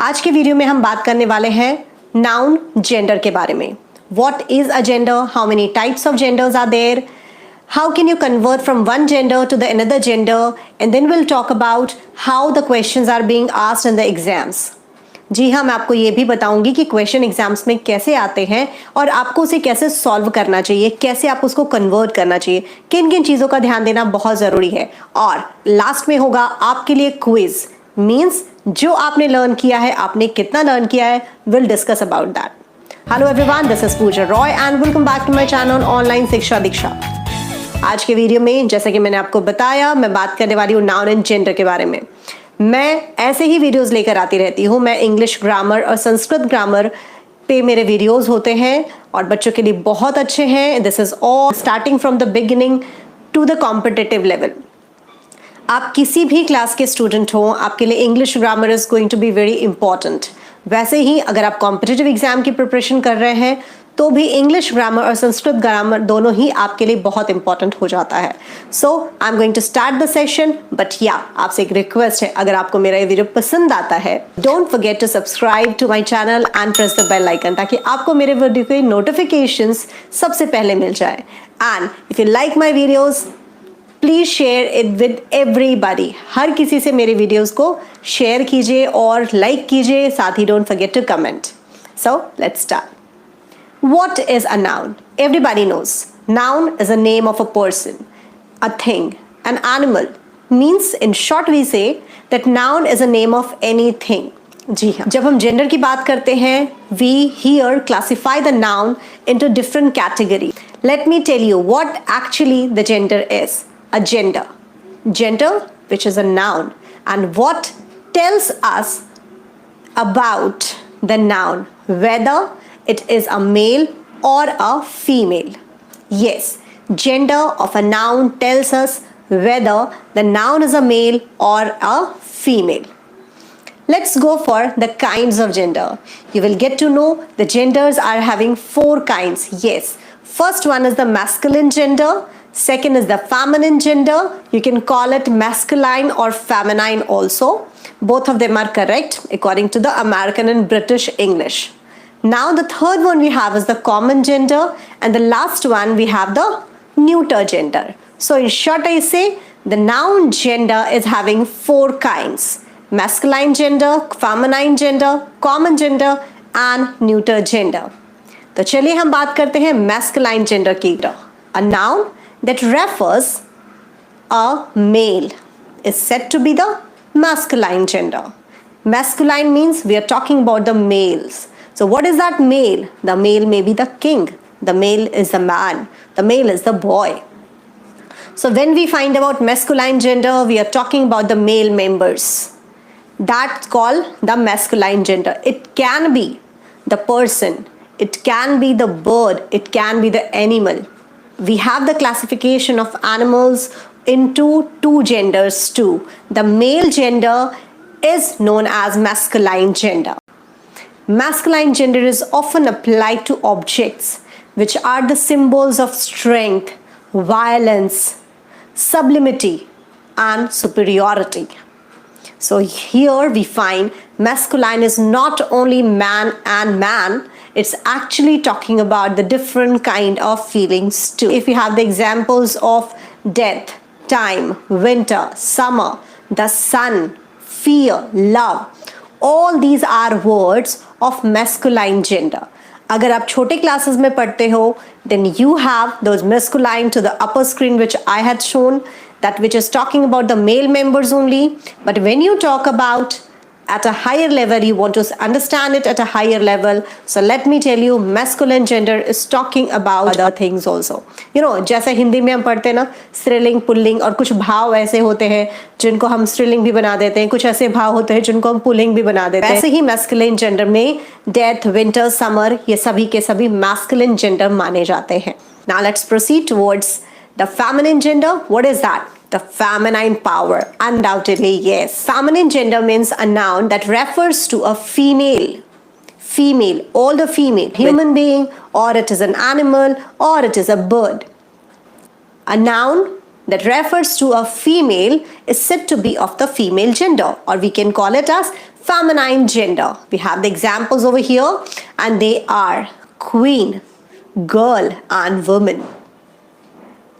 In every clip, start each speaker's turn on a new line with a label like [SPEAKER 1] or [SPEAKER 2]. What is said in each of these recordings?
[SPEAKER 1] आज के वीडियो में हम बात करने वाले हैं नाउन जेंडर के बारे में. What is a gender? How many types of genders are there? How can you convert from one gender to the another gender? And then we'll talk about how the questions are being asked in the exams. जी हाँ, मैं आपको ये भी बताऊंगी कि question exams में कैसे आते हैं और आपको उसे कैसे सॉल्व करना चाहिए, कैसे आप उसको कन्वर्ट करना चाहिए, किन किन चीज़ों का ध्यान देना बहुत ज़रूरी है. और लास्ट में होगा आपके लिए क्विज, मीन्स जो आपने लर्न किया है, आपने कितना लर्न किया है, will discuss about that. Hello everyone, this is Pooja Roy and welcome back to my channel online Shiksha Diksha. आज के वीडियो में जैसा कि मैंने आपको बताया, मैं बात करने वाली हूँ नाउन एंड जेंडर के बारे में. मैं ऐसे ही वीडियोस लेकर आती रहती हूँ. मैं इंग्लिश ग्रामर और संस्कृत ग्रामर पे मेरे वीडियोस होते हैं और बच्चों के लिए बहुत अच्छे हैं. This is all starting from the beginning to the competitive level. आप किसी भी क्लास के स्टूडेंट हो, आपके लिए English grammar is going to be very important. वैसे ही अगर आप कॉम्पिटिटिव एग्जाम की प्रिपरेशन कर रहे हैं तो भी इंग्लिश ग्रामर और संस्कृत ग्रामर दोनों ही आपके लिए बहुत इंपॉर्टेंट हो जाता है. So I am going to start the session, but या आपसे एक रिक्वेस्ट है, अगर आपको मेरा ये वीडियो पसंद आता है, don't forget to subscribe to my channel and press the bell icon, ताकि आपको मेरे वीडियो के नोटिफिकेशंस सबसे पहले मिल जाए. And if you like my videos, please share it with everybody. हर किसी से मेरे वीडियोस को शेयर कीजिए और लाइक कीजिए, साथ ही don't forget to comment. So let's start. What is a noun? Everybody knows. Noun is a name of a person, a thing, an animal. Means in short we say that noun is a name of anything. जी हाँ, जब हम gender की बात करते हैं, we here classify the noun into different category. Let me tell you what actually the gender is. A gender. Gender, which is a noun, and what tells us about the noun, whether it is a male or a female. Yes, gender of a noun tells us whether the noun is a male or a female. Let's go for the kinds of gender. You will get to know the genders are having 4 kinds. Yes, first one is the masculine gender, second is the feminine gender. You can call it masculine or feminine also. Both of them are correct according to the American and British English. Now the third one we have is the common gender, and the last one we have the neuter gender. So in short I say the noun gender is having 4 kinds: masculine gender, feminine gender, common gender and neuter gender. तो चलिए हम बात करते हैं masculine gender की. A noun that refers a male is said to be the masculine gender. Masculine means we are talking about the males. So what is that male? The male may be the king. The male is the man. The male is the boy. So when we find about masculine gender, we are talking about the male members. That's called the masculine gender. It can be the person. It can be the bird. It can be the animal. We have the classification of animals into 2 genders too. The male gender is known as masculine gender. Masculine gender is often applied to objects which are the symbols of strength, violence, sublimity, and superiority. So here we find masculine is not only man and man, it's actually talking about the different kind of feelings too. If you have the examples of death, time, winter, summer, the sun, fear, love, all these are words of masculine gender. अगर आप छोटे classes में पढ़ते हो, then you have those masculine to the upper screen which I had shown, that which is talking about the male members only. But when you talk about at a higher level, you want to understand it at a higher level. So let me tell you, masculine gender is talking about other things also. You know, जैसे हिंदी में हम पढ़ते हैं ना, स्त्रीलिंग pulling, और कुछ भाव ऐसे होते हैं जिनको हम स्त्रीलिंग भी बना देते हैं, कुछ ऐसे भाव होते हैं जिनको हम पुल्लिंग भी बना देते हैं. ऐसे ही masculine gender में डेथ, विंटर, समर, ये सभी के सभी masculine gender माने जाते हैं. Now let's proceed towards the feminine gender. What is that? The feminine power. Undoubtedly, yes. Feminine gender means a noun that refers to a female, all the female, human being, or it is an animal, or it is a bird. A noun that refers to a female is said to be of the female gender, or we can call it as feminine gender. We have the examples over here, and they are queen, girl, and woman.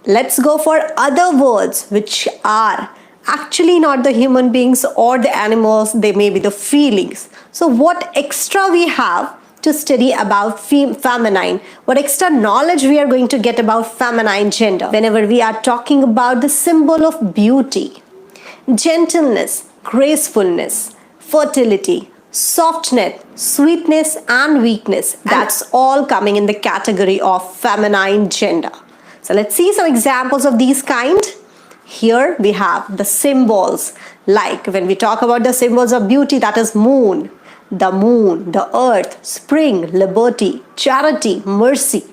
[SPEAKER 1] Let's go for other words which are actually not the human beings or the animals, they may be the feelings. So what extra we have to study about feminine, what extra knowledge we are going to get about feminine gender whenever we are talking about the symbol of beauty, gentleness, gracefulness, fertility, softness, sweetness, and weakness. That's all coming in the category of feminine gender. So let's see some examples of these kind. Here we have the symbols, like when we talk about the symbols of beauty, that is moon, the earth, spring, liberty, charity, mercy,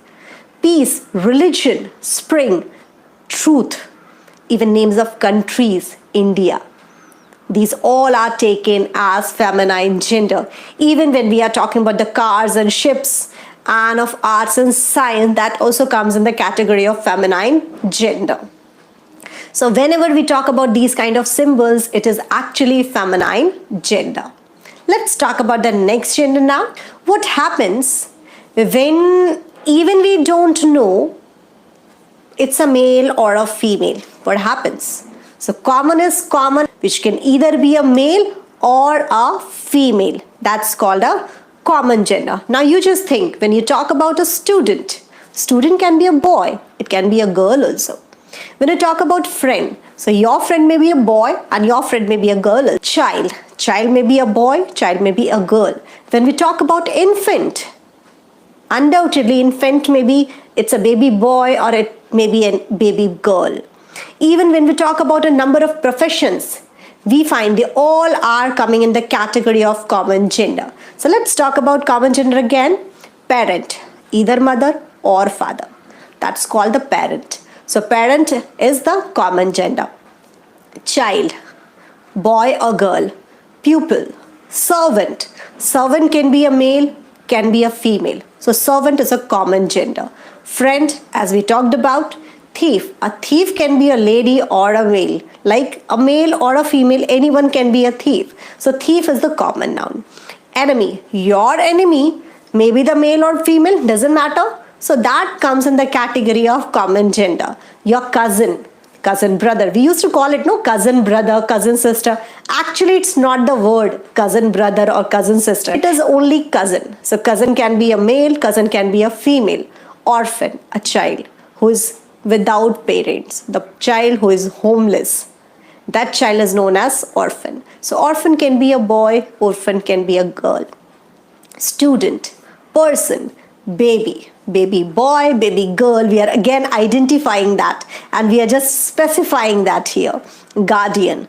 [SPEAKER 1] peace, religion, spring, truth, even names of countries, India. These all are taken as feminine gender. Even when we are talking about the cars and ships and of arts and science, that also comes in the category of feminine gender. So whenever we talk about these kind of symbols, it is actually feminine gender. Let's talk about the next gender now. What happens when even we don't know it's a male or a female? What happens? So common is common, which can either be a male or a female. That's called a common gender. Now you just think, when you talk about a student can be a boy, it can be a girl also. When you talk about friend, so your friend may be a boy and your friend may be a girl. Child may be a boy, child may be a girl. When we talk about infant, undoubtedly infant maybe it's a baby boy or it may be a baby girl. Even when we talk about a number of professions, we find they all are coming in the category of common gender. So let's talk about common gender again. Parent, either mother or father. That's called the parent. So parent is the common gender. Child, boy or girl. Pupil, servant. Servant can be a male, can be a female. So servant is a common gender. Friend, as we talked about. Thief, a thief can be a lady or a male. Like a male or a female, anyone can be a thief. So thief is the common noun. Enemy, your enemy, maybe the male or female, doesn't matter. So that comes in the category of common gender. Your cousin brother, we used to call it cousin brother, cousin sister. Actually it's not the word cousin brother or cousin sister, it is only cousin. So cousin can be a male, cousin can be a female. Orphan, a child who is without parents, the child who is homeless, that child is known as orphan. So orphan can be a boy, orphan can be a girl. Student, person, baby boy, baby girl, we are again identifying that and we are just specifying that here. Guardian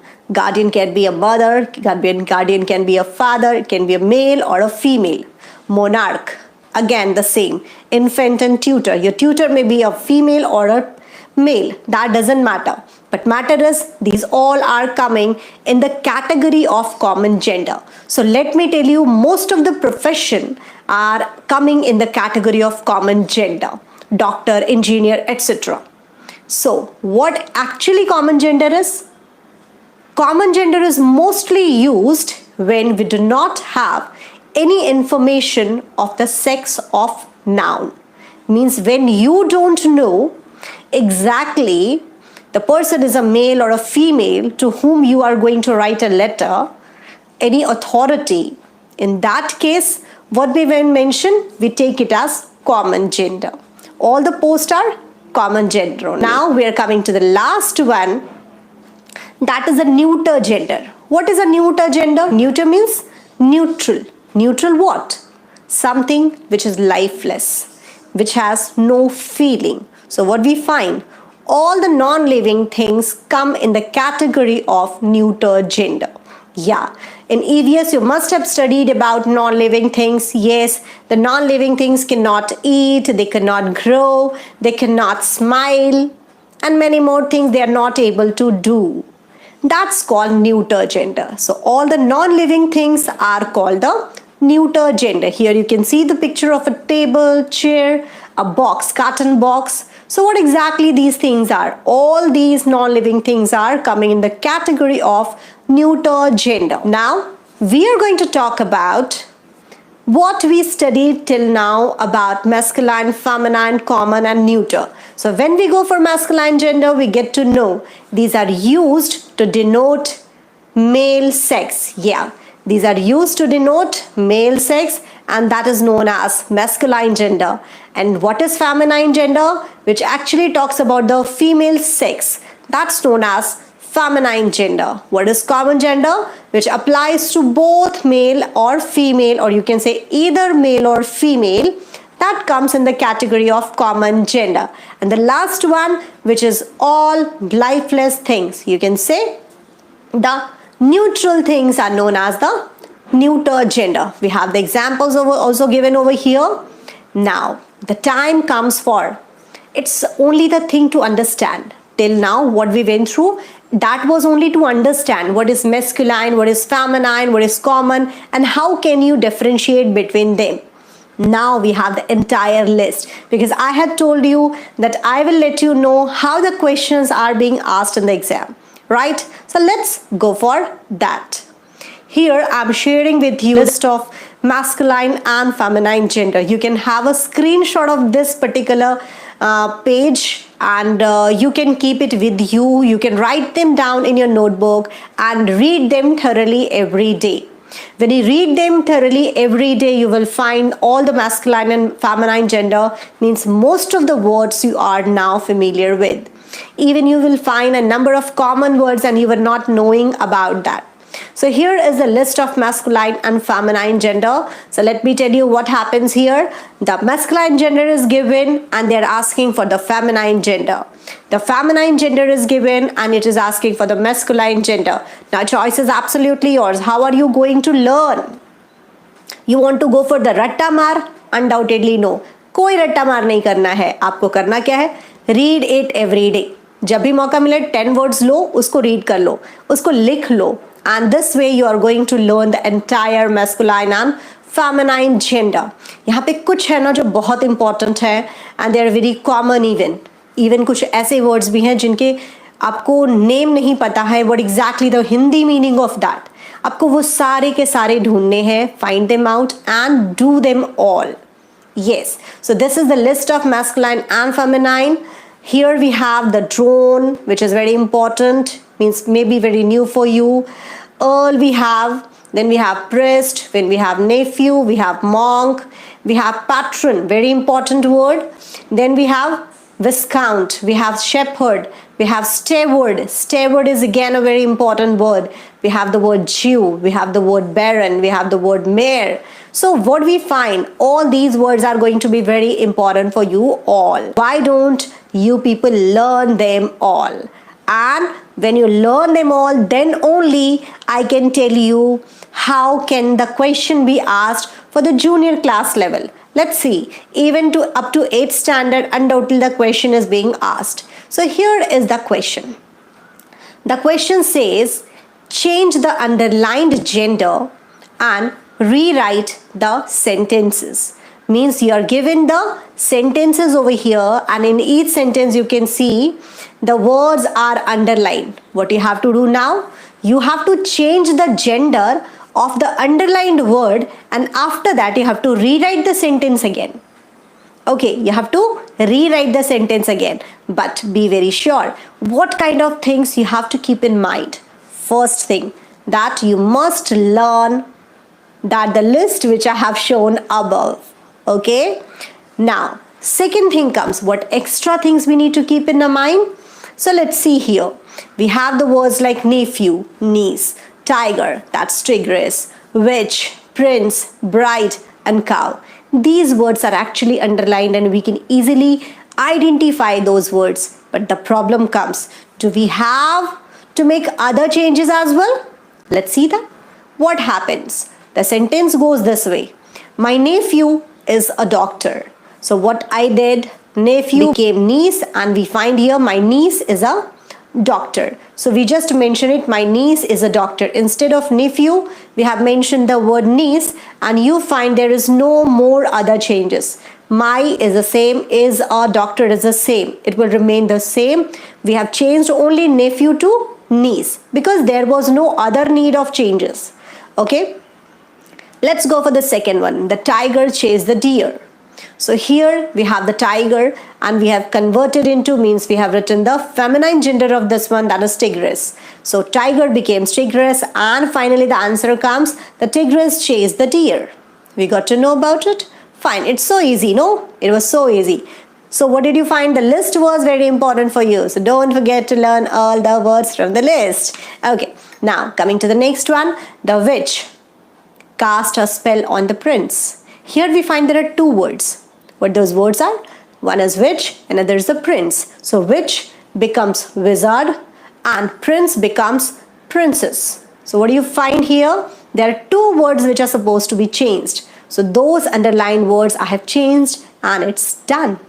[SPEAKER 1] can be a mother, guardian can be a father, it can be a male or a female. Monarch, again the same. Infant and tutor, your tutor may be a female or a male, that doesn't matter, but matter is these all are coming in the category of common gender. So let me tell you, most of the profession are coming in the category of common gender. Doctor, engineer, etc. So what actually common gender is? Common gender is mostly used when we do not have any information of the sex of noun. Means when you don't know exactly the person is a male or a female to whom you are going to write a letter, any authority, in that case, what we will mention, we take it as common gender. All the posts are common gender only. Now we are coming to the last one, that is a neuter gender. What is a neuter gender? Neuter means neutral. Neutral what? Something which is lifeless, which has no feeling. So what we find, all the non-living things come in the category of neuter gender. Yeah, in EVS you must have studied about non-living things. Yes, the non-living things cannot eat, they cannot grow, they cannot smile, and many more things they are not able to do. That's called neuter gender. So all the non-living things are called the neuter gender. Here you can see the picture of a table, chair, a box, carton box. So what exactly these things are? All these non-living things are coming in the category of neuter gender. Now we are going to talk about what we studied till now about masculine, feminine, common and neuter. So when we go for masculine gender, we get to know these are used to denote male sex. Yeah, these are used to denote male sex, and that is known as masculine gender. And what is feminine gender? Which actually talks about the female sex. That's known as feminine gender. What is common gender? Which applies to both male or female, or you can say either male or female. That comes in the category of common gender. And the last one, which is all lifeless things, you can say the neutral things are known as the neuter gender. We have the examples also given over here. Now the time comes for, it's only the thing to understand. Till now what we went through, that was only to understand what is masculine, what is feminine, what is common, and how can you differentiate between them. Now we have the entire list, because I had told you that I will let you know how the questions are being asked in the exam, right? So let's go for that. Here I'm sharing with you a list of masculine and feminine gender. You can have a screenshot of this particular page, and you can keep it with you. You can write them down in your notebook and read them thoroughly every day. When you read them thoroughly every day, you will find all the masculine and feminine gender, means most of the words you are now familiar with. Even you will find a number of common words and you were not knowing about that. So here is a list of masculine and feminine gender. So let me tell you what happens here. The masculine gender is given and they are asking for the feminine gender. The feminine gender is given and it is asking for the masculine gender. Now choice is absolutely yours. How are you going to learn? You want to go for the ratta mar? Undoubtedly no. कोई रट्टा मार नहीं करना है. आपको करना क्या है? Read it every day. जब भी मौका मिले 10 words लो, उसको read कर लो, उसको लिख लो. And this way you are going to learn the entire masculine and feminine gender. यहाँ पे कुछ है ना जो बहुत important है, and they are very common even कुछ ऐसे words भी हैं जिनके आपको name नहीं पता है, what exactly the Hindi meaning of that. आपको वो सारे के सारे ढूंढने हैं, find them out and do them all. Yes, so this is the list of masculine and feminine. Here we have the drone, which is very important, means maybe very new for you. Earl we have, then we have priest, when we have nephew, we have monk, we have patron, very important word. Then we have viscount, we have shepherd, we have steward. Steward is again a very important word. We have the word Jew, we have the word baron, we have the word mayor. So what we find, all these words are going to be very important for you all. Why don't you people learn them all? And when you learn them all, then only I can tell you how can the question be asked for the junior class level. Let's see, even to up to 8th standard, undoubtedly the question is being asked. So here is the question. The question says, change the underlined gender and rewrite the sentences. Means you are given the sentences over here, and in each sentence you can see the words are underlined. What you have to do now? You have to change the gender of the underlined word, and after that you have to rewrite the sentence again. Okay, you have to rewrite the sentence again, but be very sure what kind of things you have to keep in mind. First thing, that you must learn that the list which I have shown above. Okay, now second thing comes, what extra things we need to keep in mind. So let's see here. We have the words like nephew, niece, tiger, that's tigress, witch, prince, bride and cow. These words are actually underlined and we can easily identify those words. But the problem comes, do we have to make other changes as well? Let's see that. What happens? The sentence goes this way. My nephew is a doctor. So what I did, nephew became niece, and we find here my niece is a doctor. So we just mention it, my niece is a doctor. Instead of nephew, we have mentioned the word niece, and you find there is no more other changes. My is the same, is a doctor is the same. It will remain the same. We have changed only nephew to niece because there was no other need of changes. Okay, let's go for the second one. The tiger chased the deer. So here we have the tiger and we have converted into, means we have written the feminine gender of this one, that is tigress. So tiger became tigress, and finally the answer comes, the tigress chased the deer. We got to know about it? Fine, it's so easy, no? It was so easy. So what did you find? The list was very important for you. So don't forget to learn all the words from the list. Okay, now coming to the next one. The witch cast a spell on the prince. Here we find there are two words. What those words are? One is witch, another is the prince. So witch becomes wizard and prince becomes princess. So what do you find here? There are two words which are supposed to be changed. So those underlined words I have changed and it's done.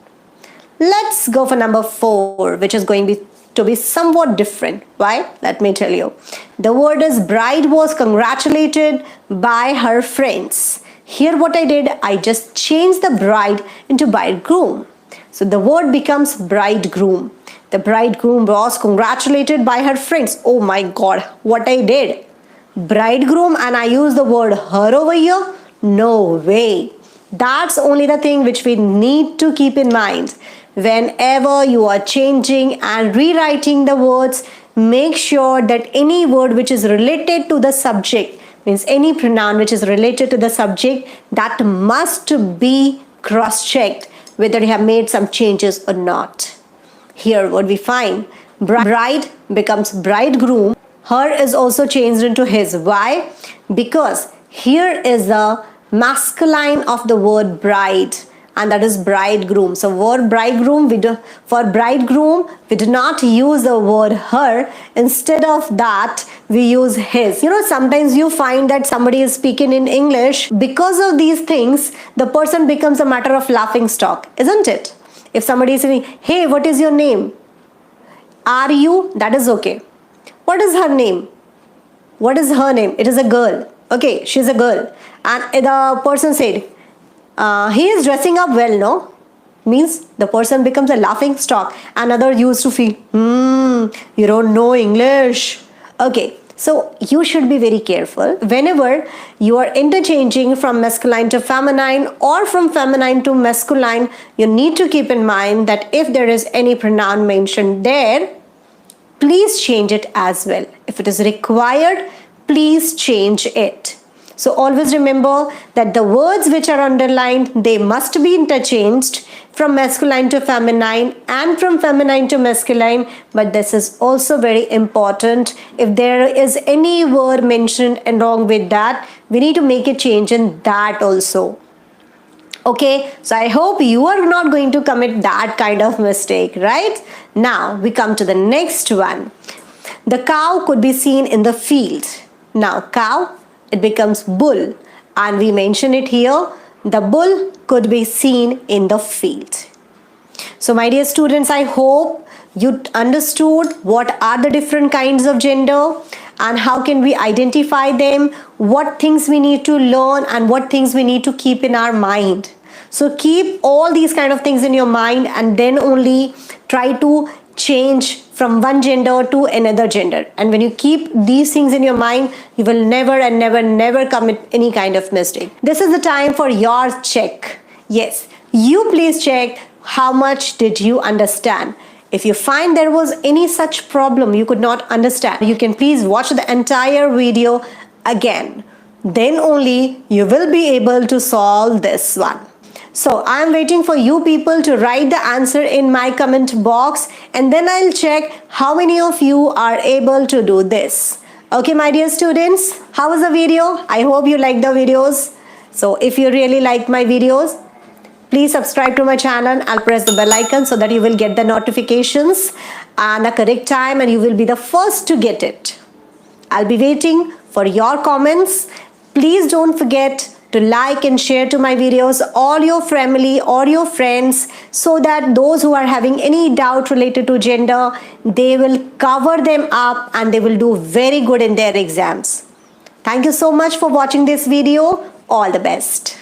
[SPEAKER 1] Let's go for number 4, which is going to be somewhat different. Why? Let me tell you. The word is bride was congratulated by her friends. Here what I did, I just changed the bride into bridegroom. So the word becomes bridegroom. The bridegroom was congratulated by her friends. Oh my God, what I did. Bridegroom and I use the word her over here? No way. That's only the thing which we need to keep in mind. Whenever you are changing and rewriting the words, make sure that any word which is related to the subject, means any pronoun which is related to the subject, that must be cross-checked whether you have made some changes or not. Here what we find, bride becomes bridegroom. Her is also changed into his. Why? Because here is the masculine of the word bride, and that is bridegroom. So word bridegroom, for bridegroom we do not use the word her. Instead of that we use his. You know, sometimes you find that somebody is speaking in English. Because of these things, the person becomes a matter of laughing stock, isn't it? If somebody is saying, hey, what is your name? Are you? That is okay. What is her name? What is her name? It is a girl. Okay, she's a girl. And the person said, he is dressing up well, no? Means the person becomes a laughing stock. Another used to feel, you don't know English. Okay, so you should be very careful. Whenever you are interchanging from masculine to feminine or from feminine to masculine, you need to keep in mind that if there is any pronoun mentioned there, please change it as well. If it is required, please change it. So always remember that the words which are underlined, they must be interchanged from masculine to feminine and from feminine to masculine. But this is also very important. If there is any word mentioned along with that, we need to make a change in that also. Okay, so I hope you are not going to commit that kind of mistake, right? Now we come to the next one. The cow could be seen in the field. Now cow, it becomes bull, and we mention it here. The bull could be seen in the field. So my dear students, I hope you understood what are the different kinds of gender and how can we identify them, what things we need to learn and what things we need to keep in our mind. So keep all these kind of things in your mind and then only try to change from one gender to another gender. And when you keep these things in your mind, you will never and never commit any kind of mistake. This is the time for your check. Yes, you please check how much did you understand. If you find there was any such problem you could not understand, you can please watch the entire video again. Then only you will be able to solve this one. So I am waiting for you people to write the answer in my comment box, and then I'll check how many of you are able to do this. Okay, my dear students, how was the video? I hope you liked the videos. So if you really like my videos, please subscribe to my channel. I'll press the bell icon so that you will get the notifications and the correct time and you will be the first to get it. I'll be waiting for your comments. Please don't forget to like and share to my videos all your family or your friends, so that those who are having any doubt related to gender, they will cover them up and they will do very good in their exams. Thank you so much for watching this video. All the best.